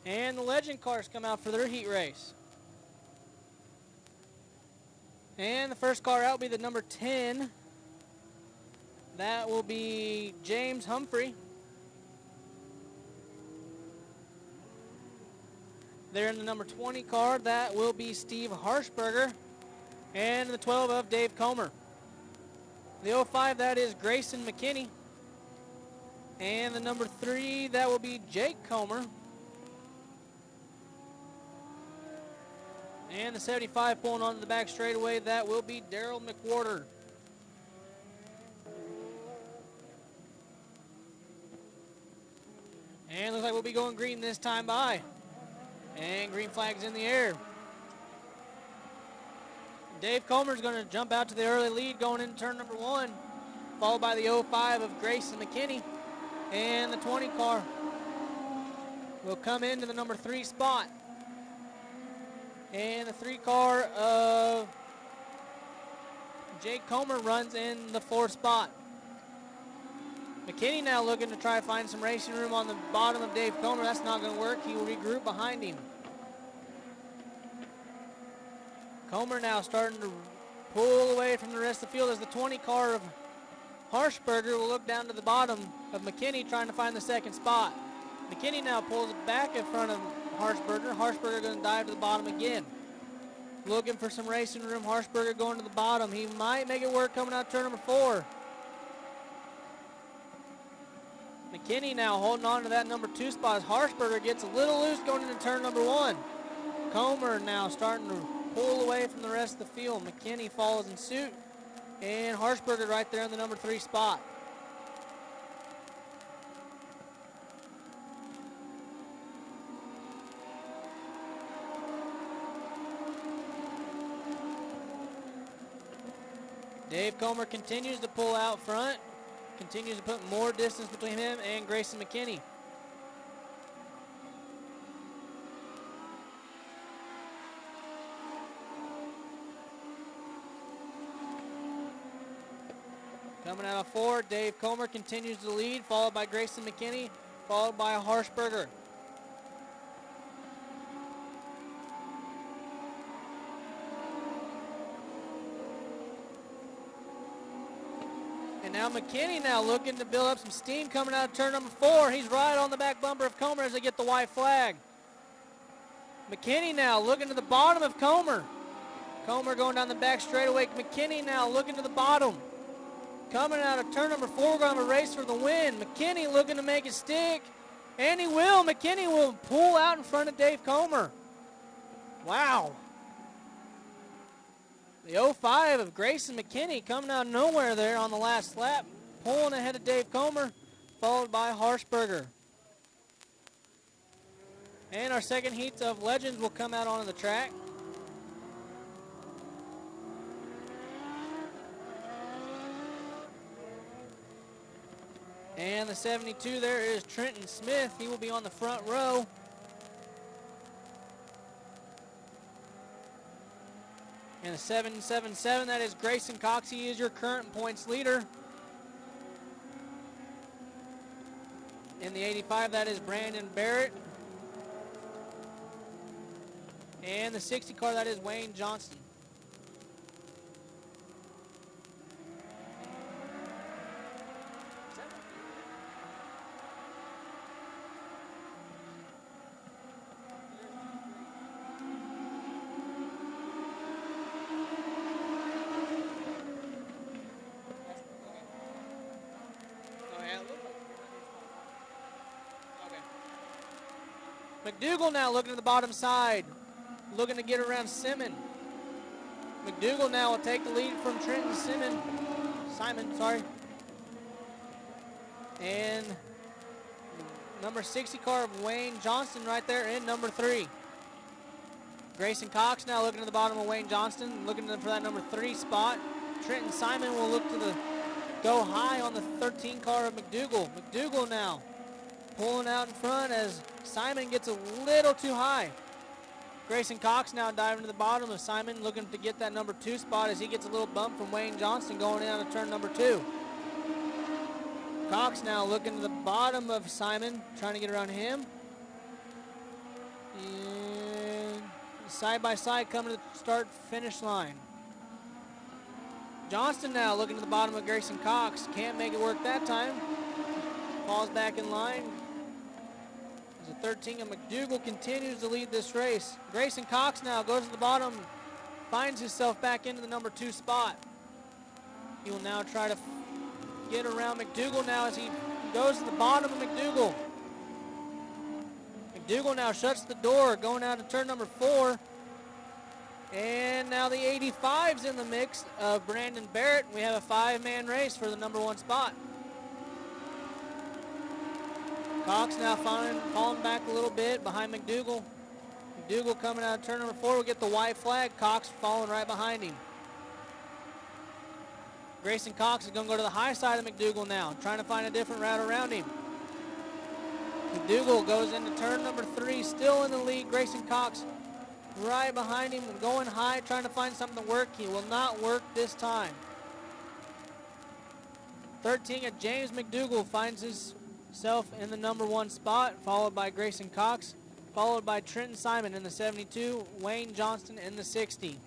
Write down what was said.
And the Legend cars come out for their heat race. And the first car out will be the number 10. That will be James Humphrey. There in the number 20 car, that will be Steve Harshberger. And the 12 of Dave Comer. The 05, that is Grayson McKinney. And the number 3, that will be Jake Comer. And the 75 pulling onto the back straightaway, that will be Daryl McWhorter. And looks like we'll be going green this time by. And green flag's in the air. Dave Comer's going to jump out to the early lead going into turn number 1, followed by the 05 of Grayson McKinney. And the 20 car will come into the number 3 spot. And the 3 car of Jake Comer runs in the 4th spot. McKinney now looking to try to find some racing room on the bottom of Dave Comer. That's not going to work. He will regroup behind him. Comer now starting to pull away from the rest of the field as the 20 car of Harshberger will look down to the bottom of McKinney trying to find the 2nd spot. McKinney now pulls back in front of Harshberger. Harshberger going to dive to the bottom again. Looking for some racing room. Harshberger going to the bottom. He might make it work coming out turn number 4. McKinney now holding on to that number 2 spot as Harshberger gets a little loose going into turn number 1. Comer now starting to pull away from the rest of the field. McKinney follows in suit. And Harshberger right there in the number 3 spot. Dave Comer continues to pull out front. Continues to put more distance between him and Grayson McKinney. Coming out of 4, Dave Comer continues to lead, followed by Grayson McKinney, followed by Harshberger. And now McKinney now looking to build up some steam coming out of turn number 4. He's right on the back bumper of Comer as they get the white flag. McKinney now looking to the bottom of Comer. Comer going down the back straightaway. McKinney now looking to the bottom. Coming out of turn number 4, we're going to have a race for the win. McKinney looking to make it stick. And he will. McKinney will pull out in front of Dave Comer. Wow. The 05 of Grayson McKinney coming out of nowhere there on the last lap. Pulling ahead of Dave Comer, followed by Harshberger. And our second heats of Legends will come out onto the track. And the 72 there is Trenton Smith. He will be on the front row. And the 777, that is Grayson Cox. He is your current points leader. In the 85, that is Brandon Barrett. And the 60 car, that is Wayne Johnston. McDougal now looking to the bottom side, looking to get around Simon. McDougal now will take the lead from Trenton Simon, sorry. And number 60 car of Wayne Johnston right there in number 3. Grayson Cox now looking to the bottom of Wayne Johnston, looking for that number 3 spot. Trenton Simon will look to go high on the 13 car of McDougal. McDougal now pulling out in front as Simon gets a little too high. Grayson Cox now diving to the bottom of Simon, looking to get that number 2 spot as he gets a little bump from Wayne Johnston going in on turn number 2. Cox now looking to the bottom of Simon, trying to get around him. And side by side coming to the start finish line. Johnston now looking to the bottom of Grayson Cox. Can't make it work that time. Falls back in line. As the 13 of McDougal continues to lead this race. Grayson Cox now goes to the bottom, finds himself back into the number 2 spot. He will now try to get around McDougal now as he goes to the bottom of McDougal. McDougal now shuts the door, going out to turn number 4. And now the 85's in the mix of Brandon Barrett. We have a 5-man race for the number 1 spot. Cox now falling back a little bit behind McDougal. McDougal coming out of turn number 4 will get the white flag. Cox following right behind him. Grayson Cox is going to go to the high side of McDougal now, trying to find a different route around him. McDougal goes into turn number 3, still in the lead. Grayson Cox right behind him, going high, trying to find something to work. He will not work this time. 13 of James McDougal finds himself in the number 1 spot, followed by Grayson Cox, followed by Trenton Simon in the 72, Wayne Johnston in the 60.